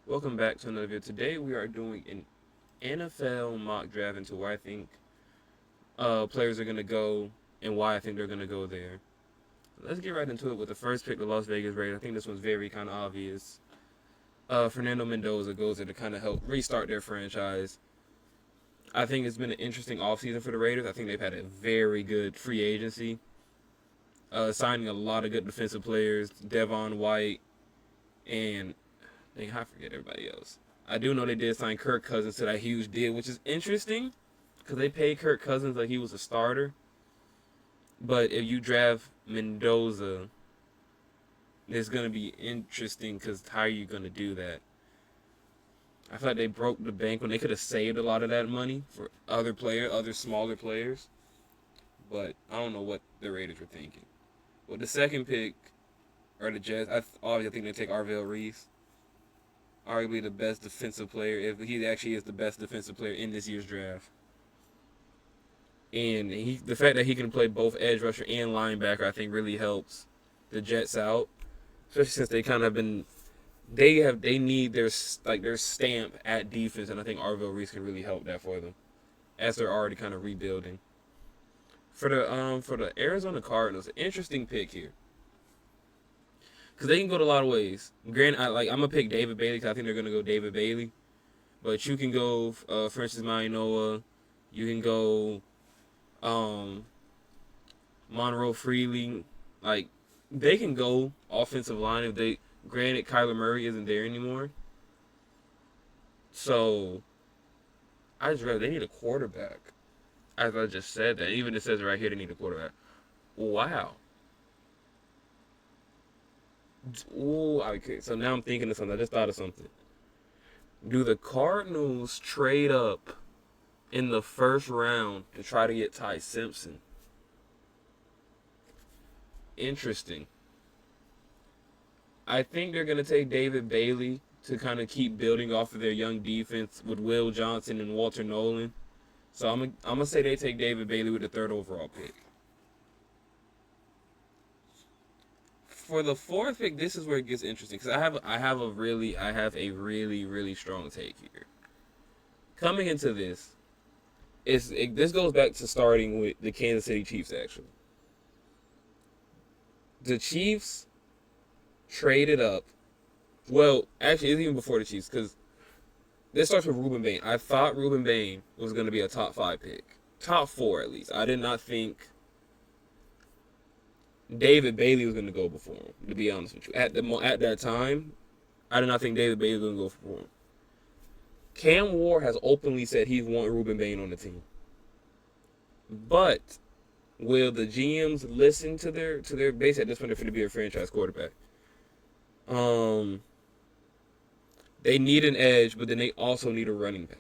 Welcome back to another video. Today we are doing an NFL mock draft into where I think players are going to go and why I think they're going to go there. Let's get right into it with the first pick, the Las Vegas Raiders. I think this one's very kind of obvious. Fernando Mendoza goes there to kind of help restart their franchise. I think it's been an interesting offseason for the Raiders. I think they've had a very good free agency, signing a lot of good defensive players, Devon White, and I forget everybody else. I do know they did sign Kirk Cousins to that huge deal, which is interesting because they paid Kirk Cousins like he was a starter. But if you draft Mendoza, it's going to be interesting because how are you going to do that? I feel like they broke the bank when they could have saved a lot of that money for other smaller players. But I don't know what the Raiders were thinking. Well, the second pick are the Jets. Obviously, I think they take Arvell Reese, arguably the best defensive player, if he actually is the best defensive player in this year's draft. And the fact that he can play both edge rusher and linebacker, I think really helps the Jets out, especially since they kind of been they need their stamp at defense, and I think Arvell Reese can really help that for them, as they're already kind of rebuilding. For the Arizona Cardinals, interesting pick here because they can go to a lot of ways. Granted, I'm gonna pick David Bailey because I think they're gonna go David Bailey, but you can go Francis Mainoa, you can go um, Monroe Freely. Like they can go offensive line if they. Granted, Kyler Murray isn't there anymore, so I just read they need a quarterback. As I just said that, even it says right here they need a quarterback. Wow. Ooh, okay. So now I'm thinking of something. I just thought of something. Do the Cardinals trade up in the first round to try to get Ty Simpson? Interesting. I think they're going to take David Bailey to kind of keep building off of their young defense with Will Johnson and Walter Nolan. So I'm gonna say they take David Bailey with the third overall pick. For the fourth pick, this is where it gets interesting because I have a really strong take here. Coming into this goes back to starting with the Kansas City Chiefs. Actually, the Chiefs traded up. Well, actually, it's even before the Chiefs because this starts with Ruben Bain. I thought Ruben Bain was going to be a top 5 pick, top 4 at least. I did not think David Bailey was going to go before him. To be honest with you, at that time, I did not think David Bailey was going to go before him. Cam Ward has openly said he wants Ruben Bain on the team, but will the GMs listen to their base at this point? They're going to be a franchise quarterback. Um, they need an edge, but then they also need a running back.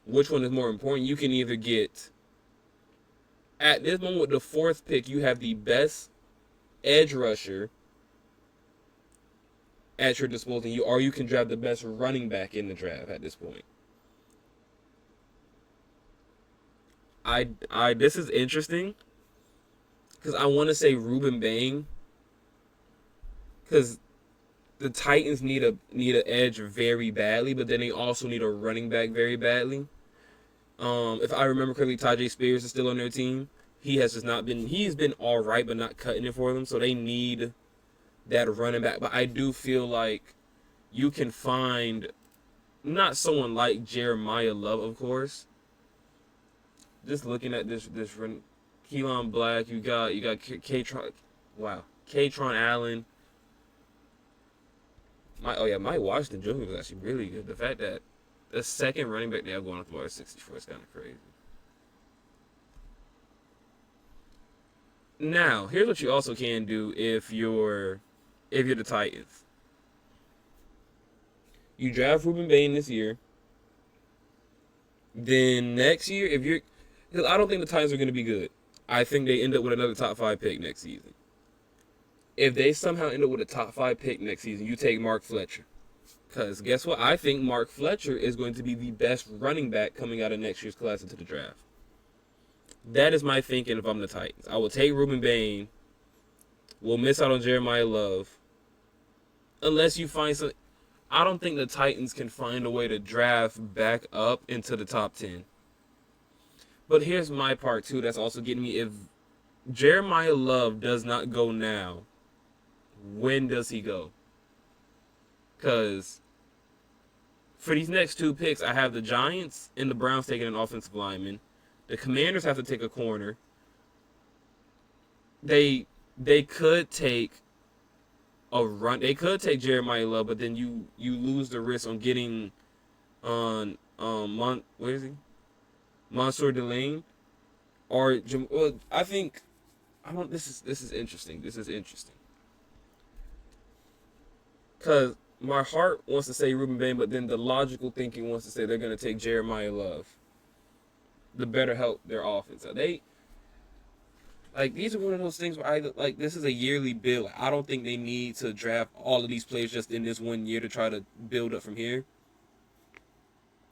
Which one is more important? You can either get at this moment with the fourth pick, you have the best edge rusher at your disposal, or you can draft the best running back in the draft at this point. I this is interesting because I want to say Ruben Bain because the Titans need an edge very badly, but then they also need a running back very badly. If I remember correctly, Tyjae Spears is still on their team. He has just not been. He's been all right, but not cutting it for them. So they need that running back. But I do feel like you can find not someone like Jeremiah Love, of course. Just looking at this run, Keelan Black, you got Katron, wow, Katron Allen. Mike Washington Jr. was actually really good. The fact that the second running back they have going up to 64 is kind of crazy. Now, here's what you also can do if you're the Titans. You draft Ruben Bain this year. Then next year, because I don't think the Titans are going to be good. I think they end up with another top 5 pick next season. If they somehow end up with a top 5 pick next season, you take Mark Fletcher. Because guess what? I think Mark Fletcher is going to be the best running back coming out of next year's class into the draft. That is my thinking if I'm the Titans. I will take Ruben Bain. We'll miss out on Jeremiah Love. unless you find some. I don't think the Titans can find a way to draft back up into the top 10. But here's my part too that's also getting me. If Jeremiah Love does not go now, when does he go? Because for these next two picks, I have the Giants and the Browns taking an offensive lineman. The Commanders have to take a corner. They could take a run. They could take Jeremiah Love, but then you lose the risk on getting on where is he? Mansour Delane or well, I think I don't. This is interesting. This is interesting because my heart wants to say Ruben Bain, but then the logical thinking wants to say they're going to take Jeremiah Love. The better help their offense. So they like these are one of those things where I like this is a yearly build. I don't think they need to draft all of these players just in this 1 year to try to build up from here.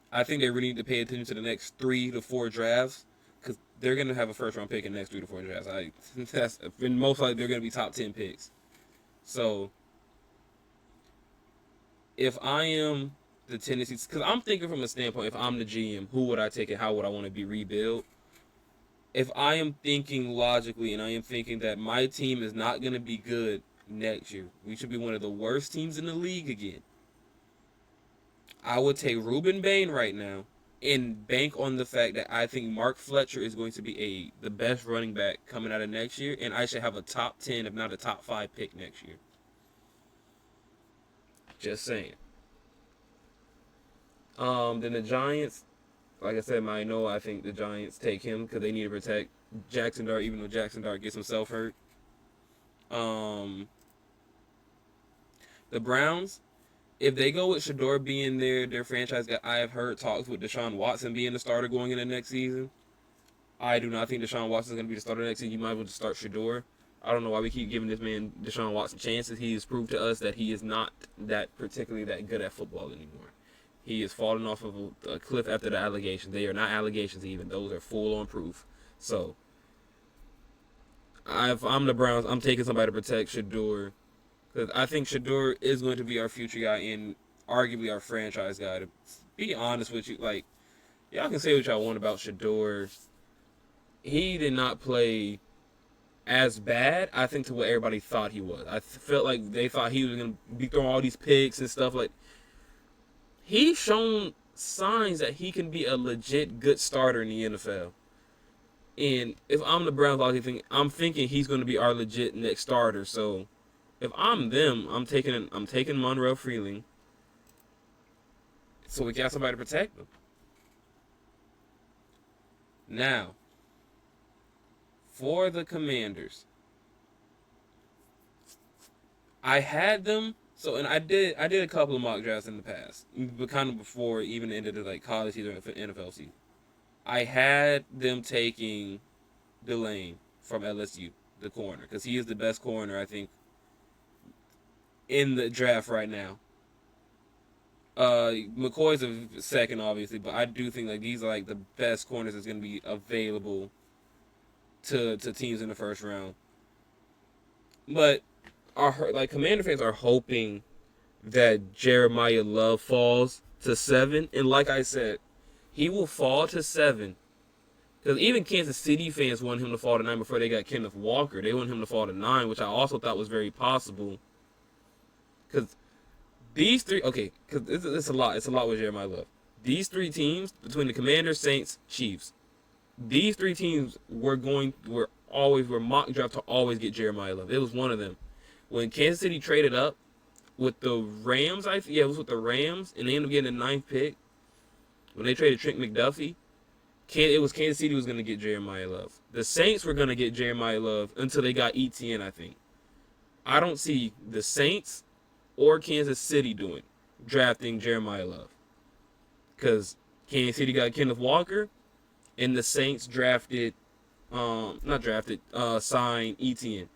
I think they really need to pay attention to the next 3 to 4 drafts because they're going to have a first round pick in the next 3 to 4 drafts. And most likely they're going to be top 10 picks. So if I am the Tennessee, because I'm thinking from a standpoint, if I'm the GM, who would I take and how would I want to be rebuilt? If I am thinking logically and I am thinking that my team is not going to be good next year, we should be one of the worst teams in the league again, I would take Ruben Bain right now and bank on the fact that I think Mark Fletcher is going to be the best running back coming out of next year, and I should have a top 10, if not a top 5 pick next year. Just saying. Then the Giants, like I said, I think the Giants take him because they need to protect Jackson Dart, even though Jackson Dart gets himself hurt. The Browns, if they go with Shedeur being their franchise guy, I have heard talks with Deshaun Watson being the starter going into next season. I do not think Deshaun Watson is going to be the starter next season. You might as well just start Shedeur. I don't know why we keep giving this man Deshaun Watson chances. He has proved to us that he is not particularly that good at football anymore. He is falling off of a cliff after the allegations. They are not allegations even. Those are full-on proof. So, if I'm the Browns, I'm taking somebody to protect Shedeur. Because I think Shedeur is going to be our future guy and arguably our franchise guy. To be honest with you, like, y'all can say what y'all want about Shedeur. He did not play as bad, I think, to what everybody thought he was. I felt like they thought he was going to be throwing all these picks and stuff. Like, he's shown signs that he can be a legit good starter in the NFL. And if I'm the Browns, I'm thinking he's going to be our legit next starter. So if I'm them, I'm taking Monroe Freeling, so we got somebody to protect them. Now, for the Commanders, I had them. So, and I did a couple of mock drafts in the past, but kind of before even the end of the college season or NFL season. I had them taking Delane from LSU, the corner, because he is the best corner, I think, in the draft right now. McCoy's a second, obviously, but I do think like these are like the best corners that's going to be available to teams in the first round. But Commander fans are hoping that Jeremiah Love falls to 7, and like I said, he will fall to 7 because even Kansas City fans want him to fall to 9 before they got Kenneth Walker. They want him to fall to 9, which I also thought was very possible. Because these three, okay, because it's a lot. It's a lot with Jeremiah Love. These 3 teams between the Commanders, Saints, Chiefs. These 3 teams were mock draft to always get Jeremiah Love. It was one of them. When Kansas City traded up with the Rams, it was with the Rams, and they ended up getting the 9th pick. When they traded Trent McDuffie, it was Kansas City was going to get Jeremiah Love. The Saints were going to get Jeremiah Love until they got ETN, I think. I don't see the Saints or Kansas City drafting Jeremiah Love. Because Kansas City got Kenneth Walker, and the Saints signed ETN.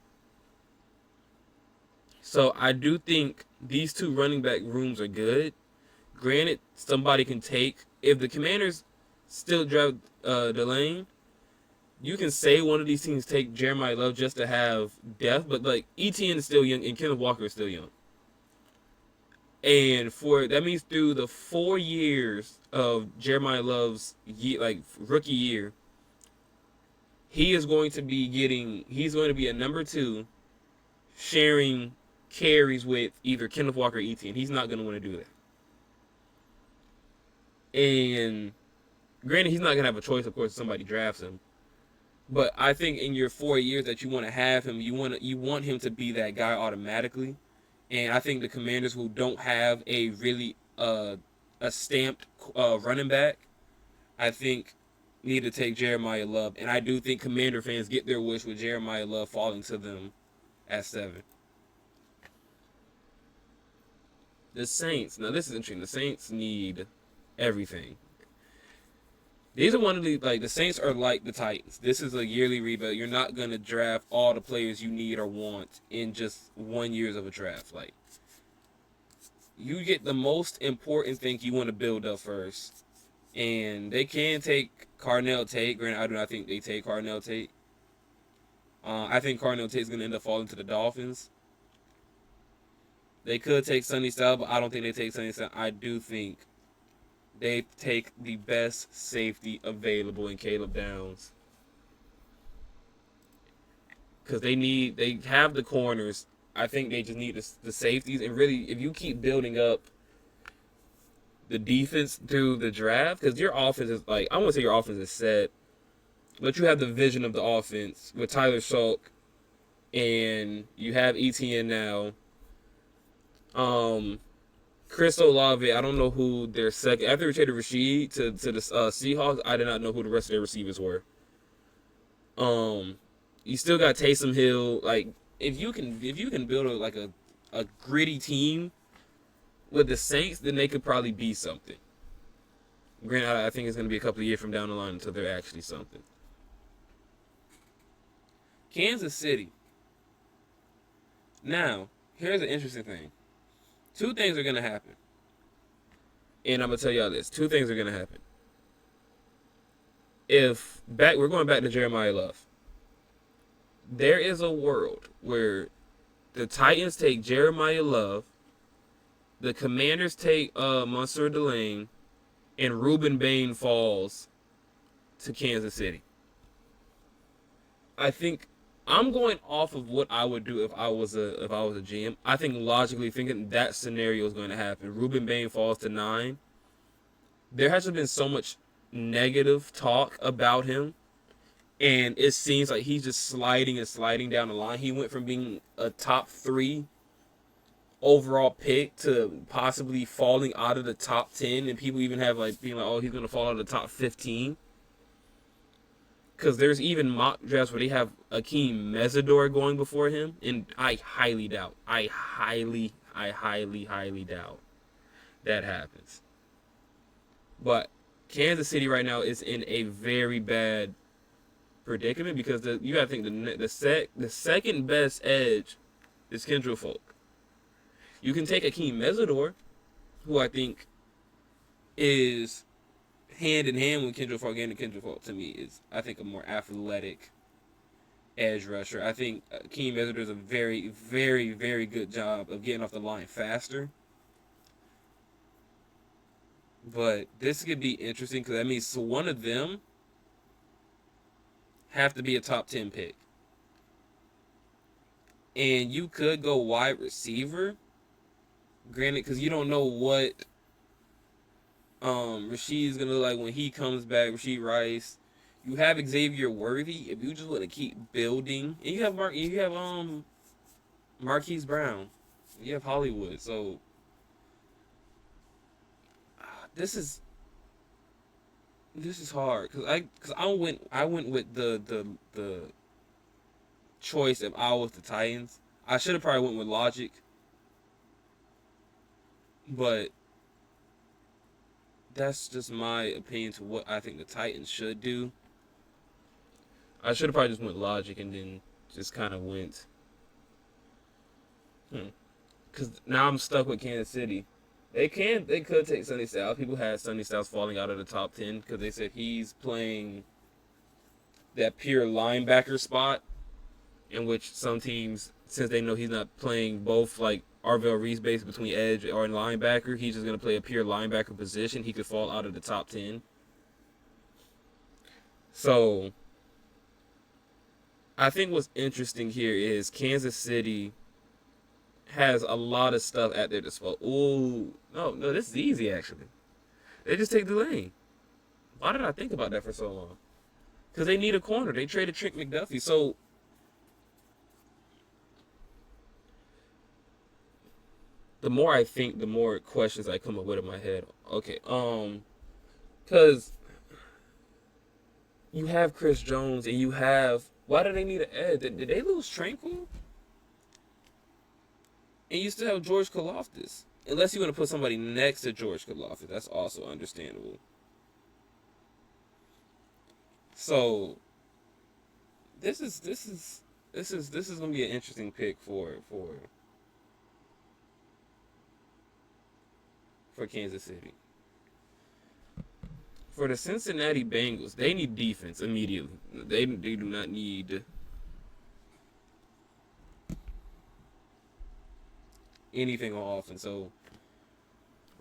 So I do think these 2 running back rooms are good. Granted, somebody can take, if the Commanders still draft Delane, you can say one of these teams take Jeremiah Love just to have depth, but like ETN is still young and Kenneth Walker is still young. And for that means through the 4 years of Jeremiah Love's rookie year, he's going to be a number two, sharing carries with either Kenneth Walker or ETN. He's not going to want to do that. And granted, he's not going to have a choice, of course, if somebody drafts him. But I think in your 4 years that you want to have him, you want him to be that guy automatically. And I think the Commanders, who don't have a really a stamped running back, I think need to take Jeremiah Love. And I do think Commander fans get their wish with Jeremiah Love falling to them at 7. The Saints. Now this is interesting. The Saints need everything. These are one of the Saints are like the Titans. This is a yearly rebuild. You're not gonna draft all the players you need or want in just 1 year of a draft. Like, you get the most important thing you want to build up first. And they can take Carnell Tate. Granted, I do not think they take Carnell Tate. I think Carnell Tate is gonna end up falling to the Dolphins. They could take Sonny Styles, but I don't think they take Sonny Styles. I do think they take the best safety available in Caleb Downs. Because they have the corners. I think they just need the safeties. And really, if you keep building up the defense through the draft, because your offense is I want to say your offense is set, but you have the vision of the offense with Tyler Shulk, and you have ETN now. Chris Olave, I don't know who their second. After they traded Rashid to the Seahawks, I did not know who the rest of their receivers were. You still got Taysom Hill. Like, if you can build a gritty team with the Saints, then they could probably be something. Granted, I think it's going to be a couple of years from down the line until they're actually something. Kansas City. Now, here's an interesting thing. 2 things are going to happen. And I'm going to tell y'all this. 2 things are going to happen. We're going back to Jeremiah Love. There is a world where the Titans take Jeremiah Love, the Commanders take Monsieur Delane, and Ruben Bain falls to Kansas City. I think I'm going off of what I would do if I was a GM. I think logically thinking that scenario is going to happen. Ruben Bain falls to 9. There hasn't been so much negative talk about him, and it seems like he's just sliding down the line. He went from being a top 3 overall pick to possibly falling out of the top 10, and people even have being like, oh, he's going to fall out of the top 15. Because there's even mock drafts where they have Akeem Mesidor going before him, and I highly doubt. I highly doubt that happens. But Kansas City right now is in a very bad predicament because you got to think the second best edge is Kendrick Folk. You can take Akeem Mesidor, who I think is hand in hand with Kendrick Folk, and Kendrick Folk to me is, I think, a more athletic edge rusher. I think Akeem Mesidor does a very, very, very good job of getting off the line faster. But this could be interesting because that means one of them have to be a top 10 pick. And you could go wide receiver. Granted, because you don't know what Rashid's gonna look like when he comes back. Rashid Rice. You have Xavier Worthy. If you just want to keep building, and you have Marquise Brown. You have Hollywood. So this is hard because I went with the choice if I was the Titans. I should have probably went with Logic, but that's just my opinion to what I think the Titans should do. I should have probably just went Logic and then just kind of went. Because now I'm stuck with Kansas City. They could take Sonny Styles. People had Sonny Styles falling out of the top 10 because they said he's playing that pure linebacker spot, in which some teams, since they know he's not playing both Arvell Reese based between edge or linebacker. He's just going to play a pure linebacker position. He could fall out of the top 10. So I think what's interesting here is Kansas City has a lot of stuff at their disposal. Ooh, no, this is easy actually. They just take Delane. Why did I think about that for so long? Because they need a corner. They traded Trent McDuffie. So the more I think, the more questions I come up with in my head. Okay, because you have Chris Jones and you have. Why do they need an edge? Did they lose Tranquil? And you still have George Karlaftis. Unless you want to put somebody next to George Karlaftis, that's also understandable. So this is gonna be an interesting pick for Kansas City. For the Cincinnati Bengals, they need defense immediately. They do not need anything on offense. So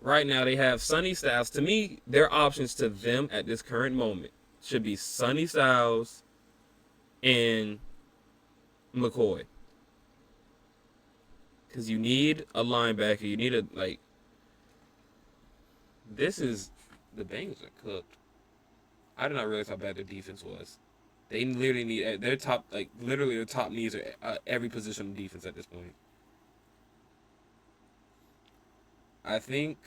right now they have Sonny Styles. To me, their options to them at this current moment should be Sonny Styles and McCoy. Because you need a linebacker. You need the Bengals are cooked. I did not realize how bad their defense was. They literally need their top, literally their top needs are every position of defense at this point. I think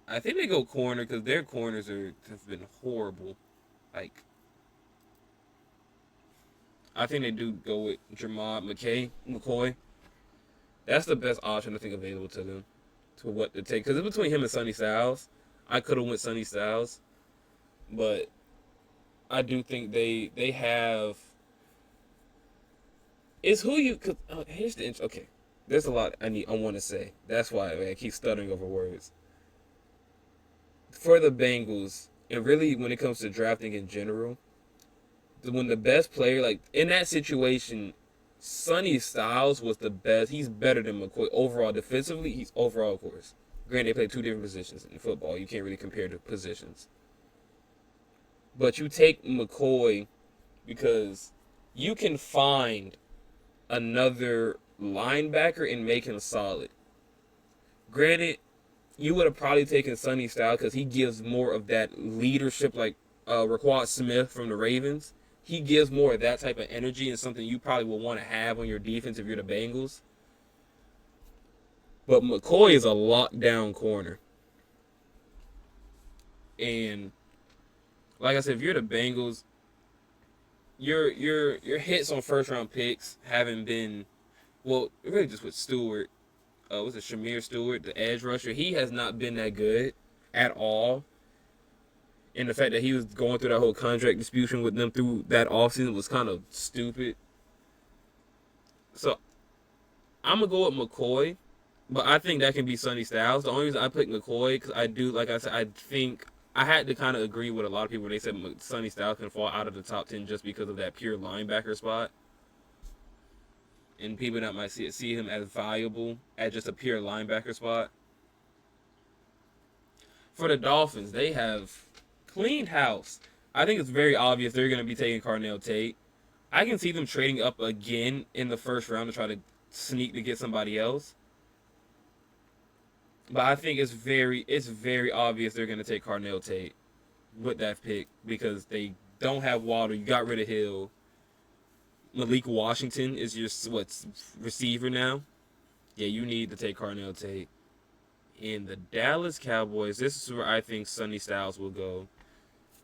they go corner because their corners have been horrible. Like, I think they do go with Jermod McCoy. That's the best option I think available to them, to what to take. Because it's between him and Sonny Styles. I could have went Sonny Styles, but I do think they have. It's who you could. Here's the okay. There's a lot I want to say. That's why I keep stuttering over words. For the Bengals, and really when it comes to drafting in general, when the best player, like in that situation, Sonny Styles was the best. He's better than McCoy overall defensively. He's overall, of course. Granted, they play two different positions in football. You can't really compare the positions. But you take McCoy because you can find another linebacker and make him solid. Granted, you would have probably taken Sonny Styles because he gives more of that leadership, like Raquan Smith from the Ravens. He gives more of that type of energy and something you probably will want to have on your defense if you're the Bengals. But McCoy is a lockdown corner. And like I said, if you're the Bengals, your hits on first round picks haven't been, well, really just with Stewart. Was it Shamir Stewart, the edge rusher? He has not been that good at all. And the fact that he was going through that whole contract dispute with them through that offseason was kind of stupid. So I'm going to go with McCoy, but I think that can be Sonny Styles. The only reason I picked McCoy, because I do, like I said, I think I had to kind of agree with a lot of people when they said Sonny Styles can fall out of the top 10 just because of that pure linebacker spot. And people that might see him as valuable at just a pure linebacker spot. For the Dolphins, they have cleaned house. I think it's very obvious they're going to be taking Carnell Tate. I can see them trading up again in the first round to try to sneak to get somebody else. But I think it's very obvious they're going to take Carnell Tate with that pick because they don't have Waddle. You got rid of Hill. Malik Washington is your receiver now. Yeah, you need to take Carnell Tate. In the Dallas Cowboys, this is where I think Sonny Styles will go.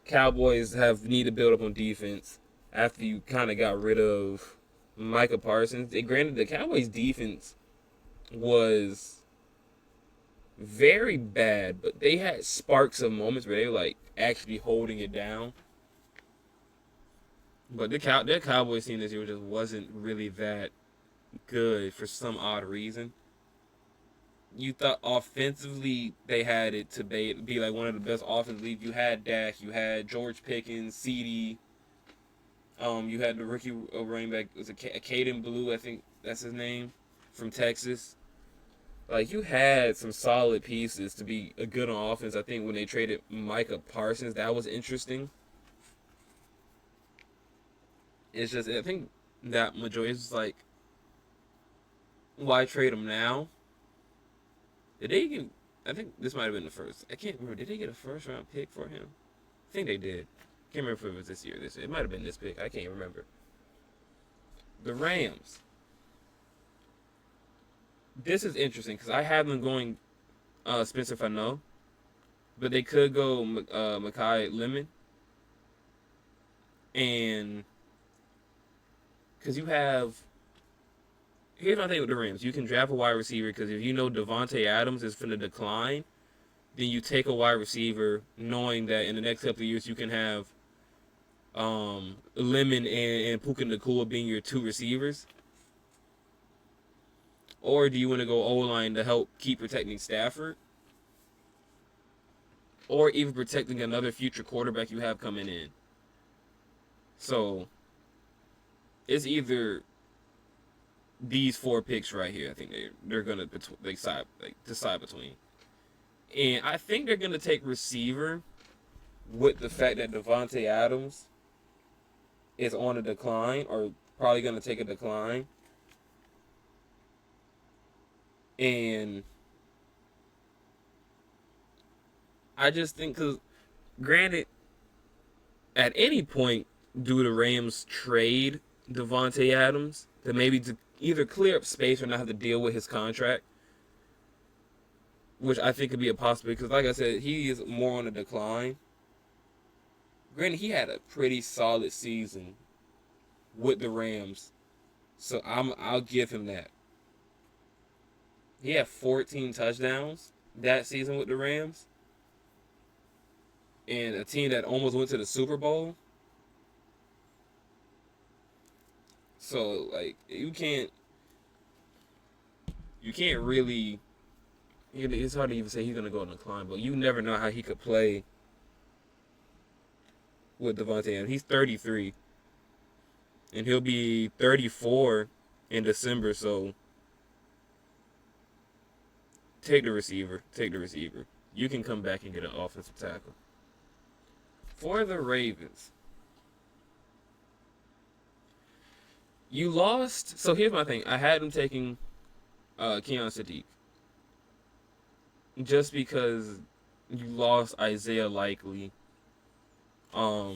Cowboys need to build up on defense after you kind of got rid of Micah Parsons. Granted, the Cowboys' defense was very bad, but they had sparks of moments where they were like actually holding it down. But their Cowboys team this year just wasn't really that good for some odd reason. You thought offensively they had it to be like one of the best offensive leagues. You had Dak, you had George Pickens, CD. You had the rookie running back, was it Caden Blue? I think that's his name, from Texas. Like, you had some solid pieces to be a good on offense. I think when they traded Micah Parsons, that was interesting. It's just, I think that majority is like, why trade him now? Did they get? I think this might have been the first. I can't remember. Did they get a first round pick for him? I think they did. Can't remember if it was this year. It might have been this pick. I can't remember. The Rams. This is interesting because I have them going Spencer Fano, but they could go Makai Lemon, and because you have. Here's my thing with the Rams. You can draft a wide receiver because if you know Devontae Adams is going to decline, then you take a wide receiver knowing that in the next couple of years you can have Lemon and Puka Nacua being your two receivers. Or do you want to go O-line to help keep protecting Stafford? Or even protecting another future quarterback you have coming in. So, it's either these four picks right here. I think they're going to decide between. And I think they're going to take receiver with the fact that Devontae Adams is on a decline or probably going to take a decline. And I just think, because granted, at any point, do the Rams trade Devontae Adams to maybe to either clear up space or not have to deal with his contract? Which I think could be a possibility, because like I said, he is more on a decline. Granted, he had a pretty solid season with the Rams, so I'll give him that. He had 14 touchdowns that season with the Rams, and a team that almost went to the Super Bowl. So like you can't really. It's hard to even say he's gonna go on the decline, but you never know how he could play with Devontae Adams. He's 33, and he'll be 34 in December. So take the receiver. Take the receiver. You can come back and get an offensive tackle. For the Ravens, you lost. So here's my thing. I had him taking Keon Sadiq just because you lost Isaiah Likely. I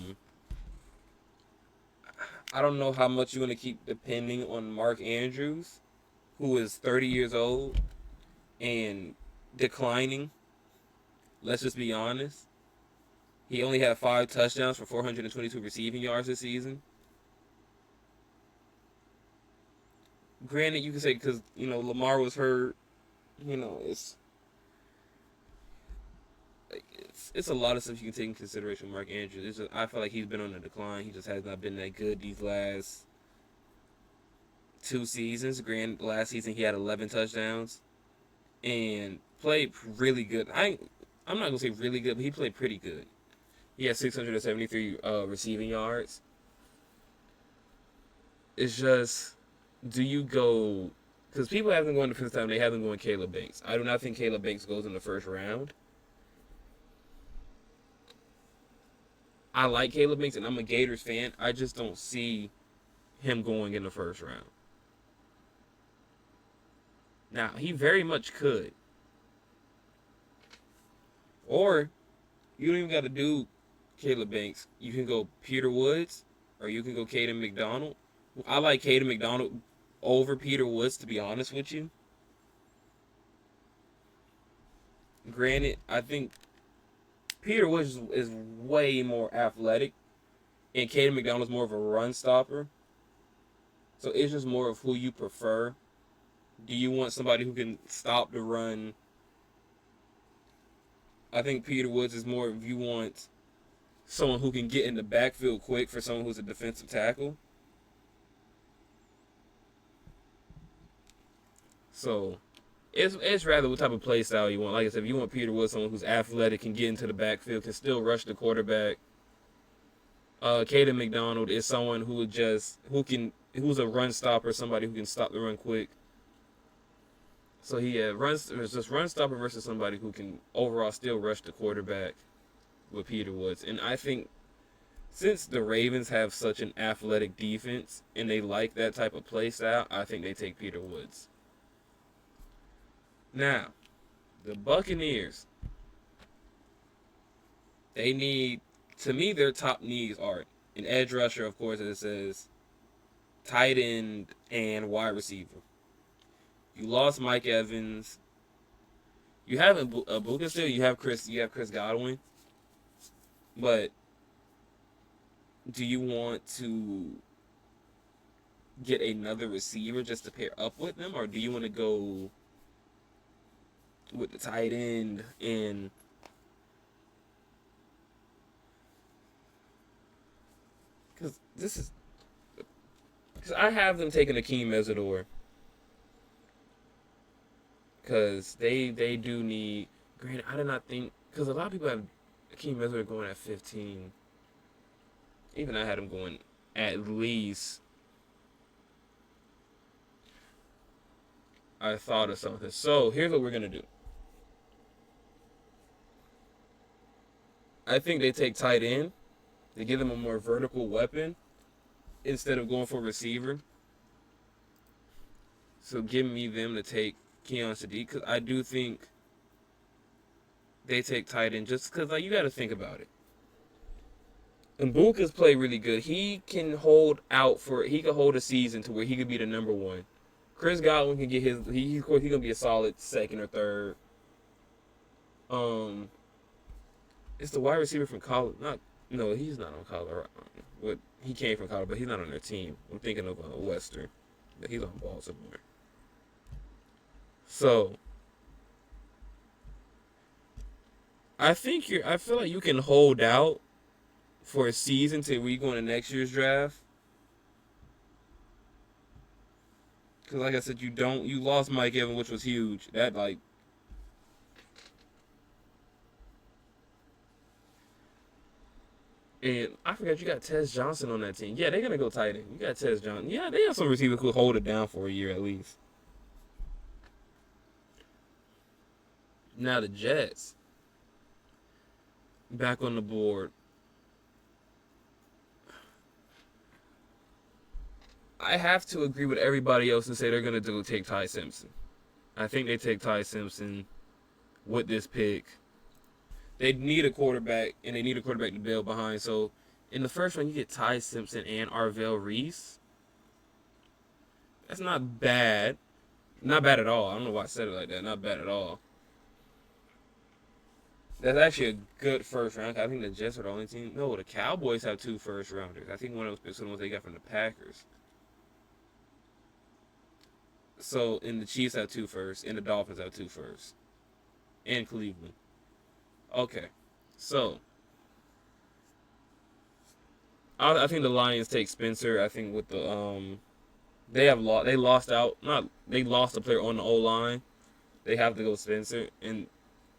don't know how much you're going to keep depending on Mark Andrews, who is 30 years old and declining. Let's just be honest. He only had 5 touchdowns for 422 receiving yards this season. Granted, you can say because, Lamar was hurt, it's a lot of stuff you can take in consideration with Mark Andrews. I feel like he's been on a decline. He just has not been that good these last 2 seasons. Granted, last season he had 11 touchdowns and played really good. I'm not going to say really good, but he played pretty good. He had 673 receiving yards. It's just, do you go... Because people have them going the first time, they have them going Caleb Banks. I do not think Caleb Banks goes in the first round. I like Caleb Banks, and I'm a Gators fan. I just don't see him going in the first round. Now, he very much could. Or, you don't even got to do Caleb Banks. You can go Peter Woods, or you can go Caden McDonald. I like Caden McDonald over Peter Woods, to be honest with you. Granted, I think Peter Woods is way more athletic, and Caden McDonald is more of a run stopper. So it's just more of who you prefer. Do you want somebody who can stop the run? I think Peter Woods is more if you want someone who can get in the backfield quick for someone who's a defensive tackle. So it's rather what type of play style you want. Like I said, if you want Peter Woods, someone who's athletic, can get into the backfield, can still rush the quarterback. Caden McDonald is someone who's a run stopper, somebody who can stop the run quick. So he runs. It's just run stopper versus somebody who can overall still rush the quarterback with Peter Woods. And I think since the Ravens have such an athletic defense and they like that type of play style, I think they take Peter Woods. Now, the Buccaneers, they need, to me, their top needs are an edge rusher, of course, as it says, tight end, and wide receiver. You lost Mike Evans. You have Ibuka still. You have Chris Godwin. But do you want to get another receiver just to pair up with them, or do you want to go with the tight end and because I have them taking Akeem Mesidor because they do need. Granted, I did not think because a lot of people have Akeem Mesidor going at 15. Even I had him going at least. I thought of something. So here's what we're gonna do. I think they take tight end. They give them a more vertical weapon instead of going for receiver. So give me them to take Keon Sadiq because I do think they take tight end just because like you got to think about it. Mbuka's play really good. He can hold out for. He can hold a season to where he could be the number one. Chris Godwin can get his. He's gonna be a solid second or third. It's the wide receiver from college. No, he's not on Colorado. But he came from Colorado, but he's not on their team. I'm thinking of Western. But he's on Baltimore. So I feel like you can hold out for a season till we go into next year's draft. Because like I said, you lost Mike Evans, which was huge. That like. And I forgot you got Tez Johnson on that team. Yeah, they're gonna go tight end. You got Tez Johnson. Yeah, they have some receivers who hold it down for a year at least. Now the Jets back on the board. I have to agree with everybody else and say they're gonna take Ty Simpson. I think they take Ty Simpson with this pick. They need a quarterback, and they need a quarterback to build behind. So, in the first one, you get Ty Simpson and Arvell Reese. That's not bad. Not bad at all. I don't know why I said it like that. Not bad at all. That's actually a good first round. I think the Jets are the only team. No, the Cowboys have 2 first rounders. I think one of those ones they got from the Packers. So, and the Chiefs have 2 first, and the Dolphins have 2 first. And Cleveland. Okay, so I think the Lions take Spencer. I think with the they lost out. Not they lost a player on the O line. They have to go Spencer, and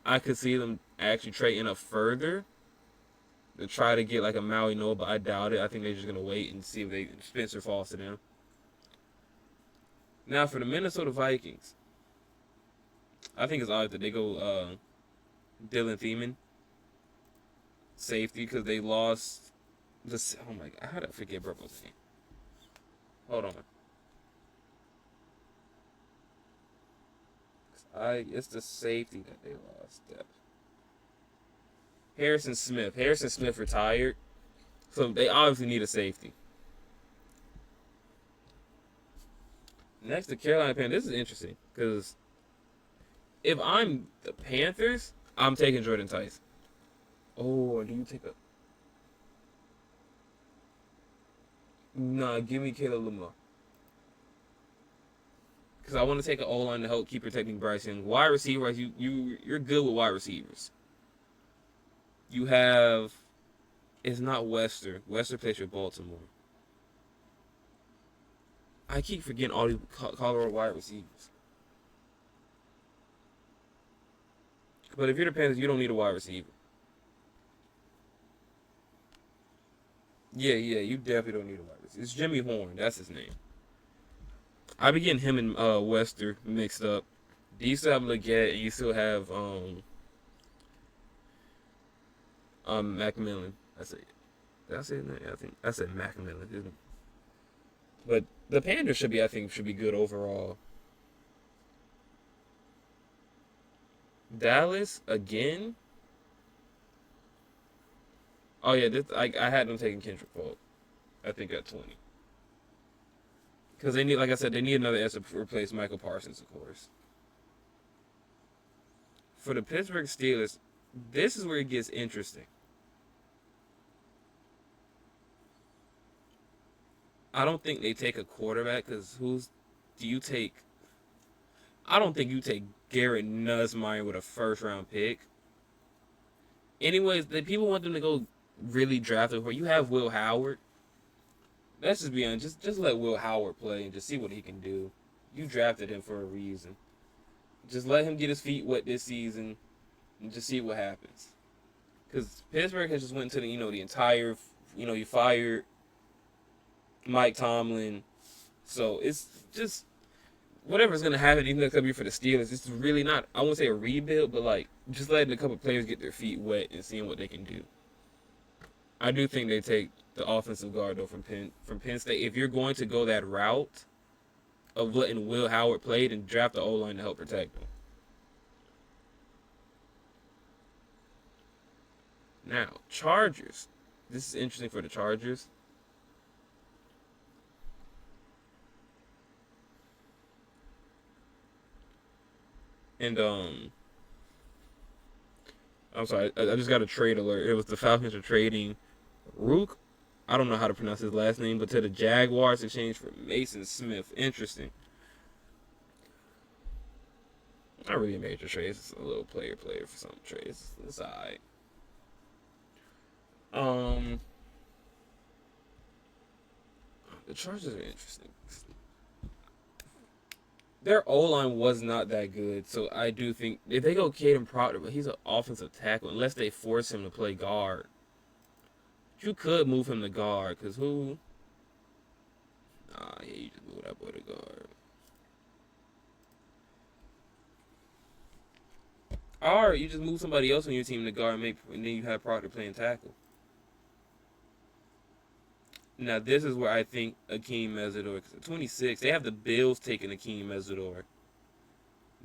I could see them actually trading up further to try to get like a Maui Noah, but I doubt it. I think they're just gonna wait and see if Spencer falls to them. Now for the Minnesota Vikings, I think it's odd that they go Dylan Thiemann, safety, because they lost this. Oh my God, how did I forget Burple's name? Hold on. It's the safety that they lost. Harrison Smith. Harrison Smith retired, so they obviously need a safety. Next to Carolina Panthers, this is interesting because if I'm the Panthers, I'm taking Jordan Tyson. Oh, or do you take a? Nah, give me Caleb Lamar. Because I want to take an O-line to help keep protecting Bryce Young. Wide receiver, you're good with wide receivers. You have, it's not Wester. Wester plays for Baltimore. I keep forgetting all these Colorado wide receivers. But if you're the Panthers, you don't need a wide receiver. Yeah, you definitely don't need a wide receiver. It's Jimmy Horn. That's his name. I be getting him and Wester mixed up. You still have Leggett, and you still have Macmillan. I say, did I say that? Yeah, I think I said Macmillan, didn't it? But the Panthers should be, I think, should be good overall. Dallas again. Oh yeah, I had them taking Kendrick Falk. I think at 20 because they need, like I said, they need another S to replace Michael Parsons, of course. For the Pittsburgh Steelers, this is where it gets interesting. I don't think they take a quarterback because who's do you take? I don't think you take Garrett Nussmeier with a first round pick. Anyways, the people want them to go really draft it. You have Will Howard. Let's just be honest. Just let Will Howard play and just see what he can do. You drafted him for a reason. Just let him get his feet wet this season and just see what happens. Because Pittsburgh has just went to the entire, you fired Mike Tomlin. So it's just whatever's gonna happen even next year for the Steelers. It's really not, I won't say a rebuild, but like just letting a couple players get their feet wet and seeing what they can do. I do think they take the offensive guard though from Penn State. If you're going to go that route of letting Will Howard play, and draft the O line to help protect him. Now, Chargers. This is interesting for the Chargers. And I'm sorry, I just got a trade alert. It was the Falcons are trading Rook. I don't know how to pronounce his last name, but to the Jaguars in exchange for Mason Smith. Interesting. Not really a major trade. It's a little player for some trades. It's alright. Um, the Chargers are interesting. Their O line was not that good, so I do think if they go Caden Proctor, but he's an offensive tackle, unless they force him to play guard. You could move him to guard, cause who? Nah, yeah, you just move that boy to guard. Or you just move somebody else on your team to guard, and then you have Proctor playing tackle. Now this is where I think Akeem Mesidor, cause at 26, they have the Bills taking Akeem Mesidor,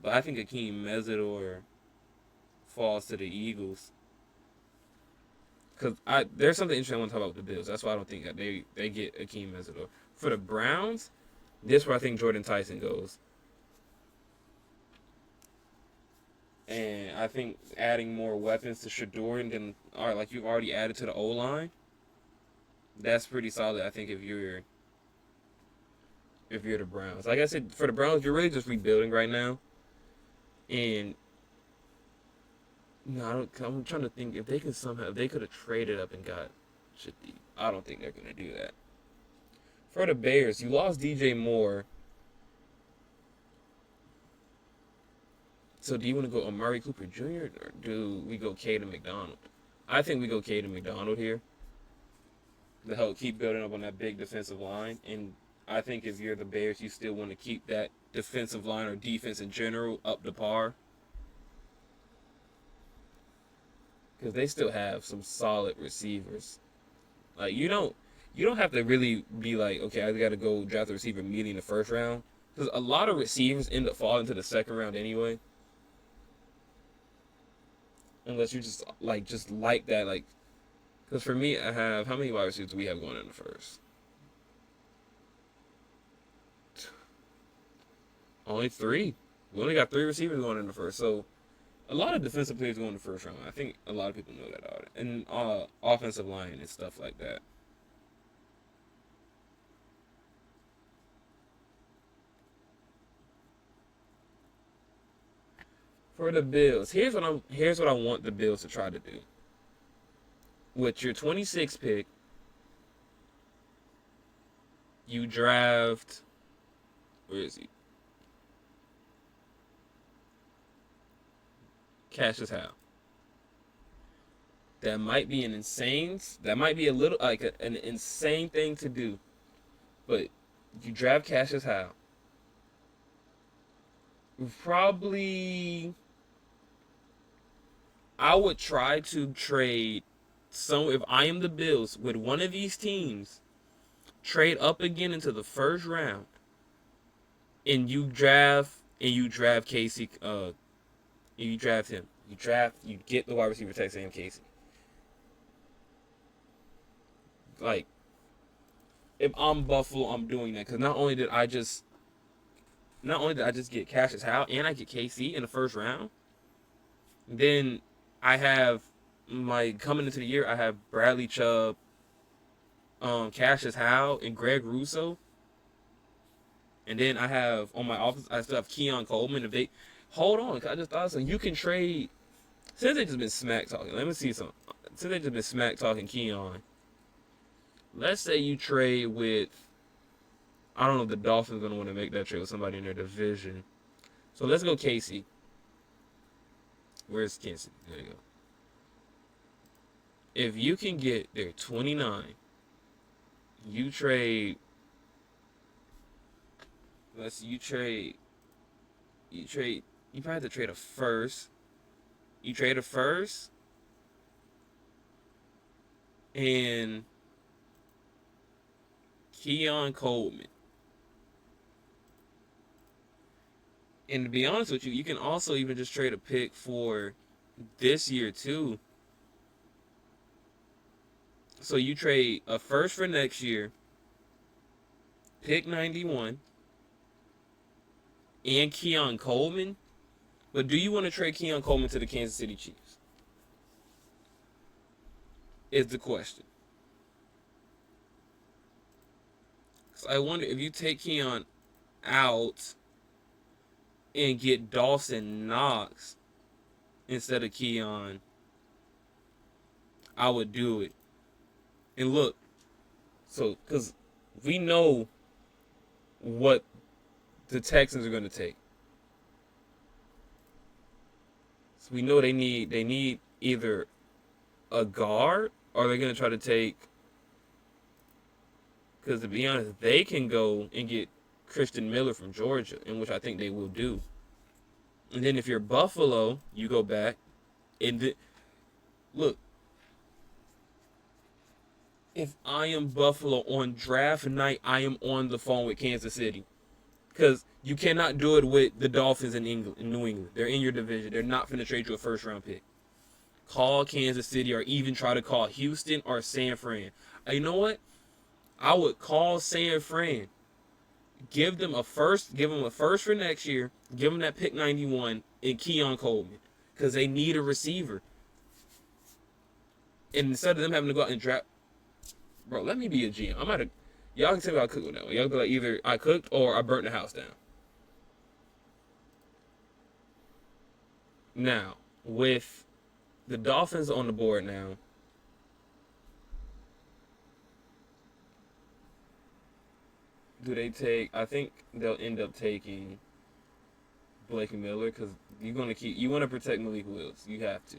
but I think Akeem Mesidor falls to the Eagles. Cause there's something interesting I want to talk about with the Bills. That's why I don't think that they get Akeem Mesidor. For the Browns, this is where I think Jordan Tyson goes. And I think adding more weapons to Shador and then, all right, like you've already added to the O line, that's pretty solid. I think if you're the Browns, like I said, for the Browns, you're really just rebuilding right now. And no, I'm trying to think if they can somehow, if they could have traded up and got Shadeed. I don't think they're gonna do that. For the Bears, you lost DJ Moore. So do you want to go Amari Cooper Jr. or do we go Caden McDonald? I think we go Caden McDonald here to help keep building up on that big defensive line. And I think if you're the Bears, you still want to keep that defensive line or defense in general up to par because they still have some solid receivers. Like you don't have to really be like, okay, I got to go draft a receiver immediately in the first round because a lot of receivers end up falling to the second round anyway. Unless you just like that, like, because for me, I have how many wide receivers do we have going in the first? Only three. We only got three receivers going in the first, so a lot of defensive players go in the first round. I think a lot of people know that already, and offensive line and stuff like that. For the Bills, here's what I want the Bills to try to do. With your 26 pick, you draft. Where is he? Cassius Howe. That might be an insane. That might be a little like an insane thing to do, but you draft Cassius Howe. Probably, I would try to trade some. If I am the Bills with one of these teams, trade up again into the first round, and you draft Casey. You draft him. You get the wide receiver tech Sam Casey. Like, if I'm Buffalo, I'm doing that because not only did I just get Cassius Howe and I get KC in the first round, then I have my coming into the year I have Bradley Chubb, Cassius Howe, and Greg Russo, and then I have on my offense I still have Keon Coleman. If they hold on, I just thought something. You can trade since they just been smack talking. Let me see something. Since they just been smack talking Keon. Let's say you trade with, I don't know if the Dolphins are going to want to make that trade with somebody in their division. So let's go Casey. Where's Kansas? There you go. If you can get their 29, you trade. Let's see, you probably have to trade a first. You trade a first and Keon Coleman. And to be honest with you, you can also even just trade a pick for this year too. So you trade a first for next year, pick 91, and Keon Coleman. But do you want to trade Keon Coleman to the Kansas City Chiefs? Is the question. So I wonder if you take Keon out and get Dawson Knox instead of Keon, I would do it. And look, so because we know what the Texans are going to take. So we know they need either a guard or they're going to try to take, because to be honest, they can go and get Christian Miller from Georgia, in which I think they will do. And then if you're Buffalo, you go back and look, if I am Buffalo on draft night, I am on the phone with Kansas City. Because you cannot do it with the Dolphins in New England. They're in your division. They're not going to trade you a first round pick. Call Kansas City or even try to call Houston or San Fran. You know what? I would call San Fran. Give them a first for next year. Give them that pick 91 and Keon Coleman. Because they need a receiver. And instead of them having to go out and draft. Bro, let me be a GM. Y'all can tell me I cooked with that one. Y'all can be like, either I cooked or I burnt the house down. Now, with the Dolphins on the board now, do they take? I think they'll end up taking Blake Miller because you want to protect Malik Willis. You have to.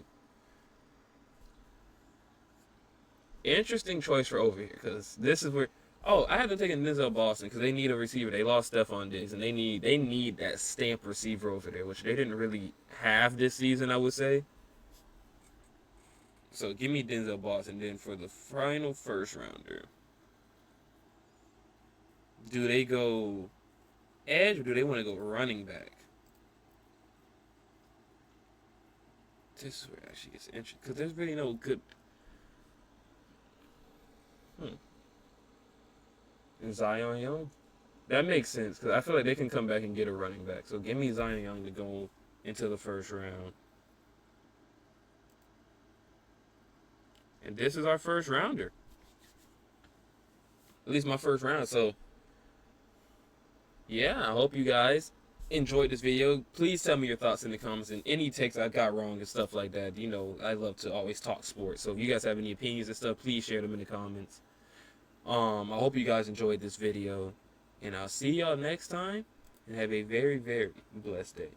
Interesting choice for over here because this is where. Oh, I have to take Denzel Boston because they need a receiver. They lost Stephon Diggs and they need that stamp receiver over there, which they didn't really have this season, I would say. So give me Denzel Boston. Then for the final first rounder, do they go edge or do they want to go running back? This is where it actually gets interesting because there's really no good. And Zion Young, that makes sense because I feel like they can come back and get a running back. So give me Zion Young to go into the first round. And this is our first rounder. At least my first round. So yeah, I hope you guys enjoyed this video. Please tell me your thoughts in the comments and any takes I got wrong and stuff like that. You know, I love to always talk sports. So if you guys have any opinions and stuff, please share them in the comments. I hope you guys enjoyed this video, and I'll see y'all next time, and have a very, very blessed day.